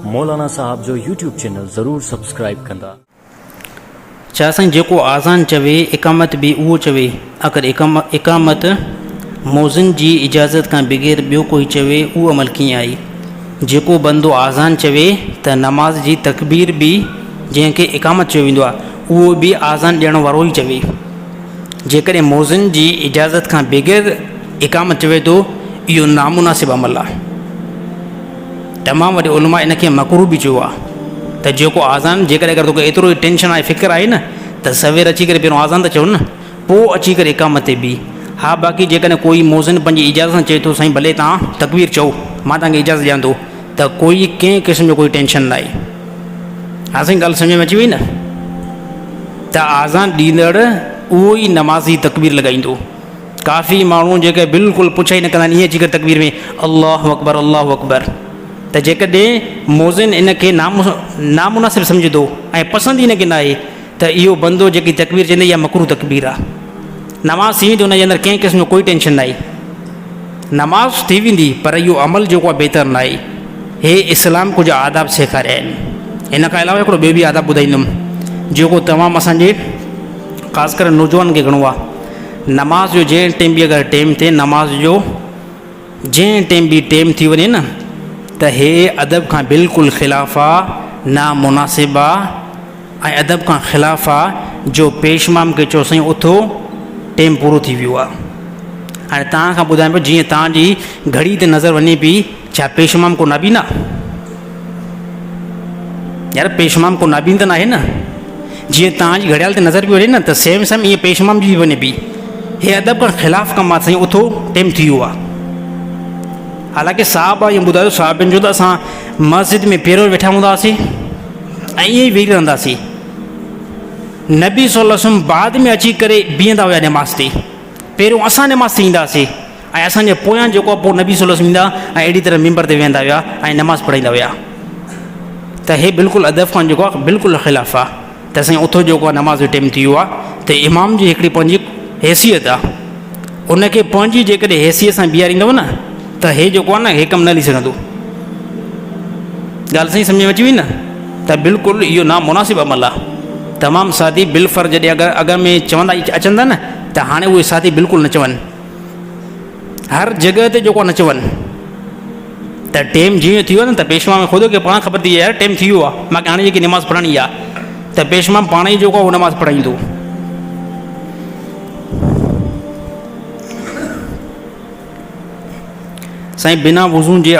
मौलाना साहब जो YouTube channel ज़रूर subscribe कंदा। छा साईं जेको आज़ान चवे इकामत भी उहो चवे, अगरि इकामत मोज़िन जी इजाज़त खां बग़ैर ॿियो कोई चवे उहो अमल कीअं आई। जेको बंदो आज़ान चवे त नमाज़ जी तकबीर भी जंहिंखे इकामत चयो वेंदो आहे उहो बि आज़ान ॾियण वारो ई चवे। जेकॾहिं मोज़िन जी इजाज़त खां बग़ैर इकामत चवे थो इहो नामुनासिब अमल आहे। तमामु वॾे उलमा इनखे मकरूह बि चयो आहे त जेको आज़ान जेकॾहिं अगरि तोखे एतिरो ई टेंशन आहे, फ़िक्र आहे न, त सवेर अची करे पहिरियों आज़ान त चओ न, पोइ अची करे इकामत ते बि। हा बाक़ी जेकॾहिं कोई मोज़िन पंहिंजी इजाज़त सां चए थो साईं भले तव्हां तकबीर चओ, मां तव्हांखे इजाज़त ॾियां थो, त कोई कंहिं क़िस्म जो कोई टेंशन न आहे। हा साईं ॻाल्हि सम्झ में अची वई न, त आज़ान ॾींदड़ उहो ई नमाज़ी तकबीर लॻाईंदो। काफ़ी माण्हू जेके बिल्कुलु पुछा ई न कंदा आहिनि, ईअं अची करे तकबीर में अल्लाहु अकबर अल्लाहु अकबर। त जेकॾहिं मोज़िन इनखे नामुनासिब सम्झे थो ऐं पसंदि ई इनखे न आहे त इहो बंदो जेकी तकबीर चवंदे इहा मकरूह तकबीर आहे। नमाज़ थी वेंदी, हुनजे अंदरि कंहिं क़िस्म जो कोई टेंशन न आहे, नमाज़ थी वेंदी, पर इहो अमल जेको आहे बहितर न आहे। हे इस्लाम कुझु आदाब सेखारिया आहिनि। इन खां अलावा हिकिड़ो ॿियो बि आदाब ॿुधाईंदुमि जेको तमामु असांजे ख़ासि करे नौजवान खे घणो आहे। नमाज़ जो जंहिं टाइम बि अगरि टाइम थिए, नमाज़ जो जंहिं टाइम बि टाइम थी वञे न, त हे अदब खां बिल्कुलु ख़िलाफ़ु आहे, नामुनासिब आहे ऐं अदब खां ख़िलाफ़ु आहे जो पेशमाम खे चओ साईं उथो टाइम पूरो थी वियो आहे। हाणे तव्हां खां ॿुधायां पियो, जीअं तव्हांजी घड़ी ते नज़र वञे पई, छा पेशमाम को नाबीना? यार पेशमाम को नाबीन त न आहे न। जीअं तव्हांजी घड़ियाल ते नज़र पई वञे न, त सेम सेम ईअं पेशमाम जी वञे पई। हे अदब खां ख़िलाफ़ु कमु आहे साईं, उथो टाइम थी वियो आहे। हालांकि साहब इहो ॿुधायो, साहिबनि जो त असां मस्जिद में पहिरियों वेठा हूंदा हुआसीं ऐं ईअं ई वेही रहंदासीं। नबी सल्लल्लाहु अलैहि वसल्लम बाद में अची करे बीहंदा हुया नमाज़ ते, पहिरियों असां नमाज़ ते ईंदासीं ऐं असांजे पोयां जेको आहे पोइ नबी सल्लल्लाहु अलैहि वसल्लम ईंदा ऐं अहिड़ी तरह मिंबर ते वेहंदा हुया ऐं नमाज़ पढ़ाईंदा हुया। त हे बिल्कुलु अदब खां जेको आहे बिल्कुलु ख़िलाफ़ु आहे त साईं उथो जेको आहे नमाज़ जो टाइम थी वियो आहे। त इमाम जी हिकिड़ी पंहिंजी हैसियत आहे, उनखे पंहिंजी जेकॾहिं हैसियत सां बीहारींदव न, त हे जेको आहे न, हे कमु न हली सघंदो। ॻाल्हि साईं सम्झ में अची वई न, त बिल्कुलु इहो नामुनासिब अमल आहे। तमामु साथी बिलफर जॾहिं अॻर में चवंदा अचनि था न, त हाणे उहे साथी बिल्कुलु न चवनि, हर जॻह ते जेको आहे न चवनि। त टाइम जीअं थी वियो न, त पेशवा में ख़ुदि खे पाण ख़बर थी यार टाइम थी वियो आहे, मूंखे हाणे जेकी नमाज़ पढ़णी आहे, त पेशवा पाण ई जेको आहे उहो नमाज़ पढ़ाईंदो। साईं बिना वज़ू जे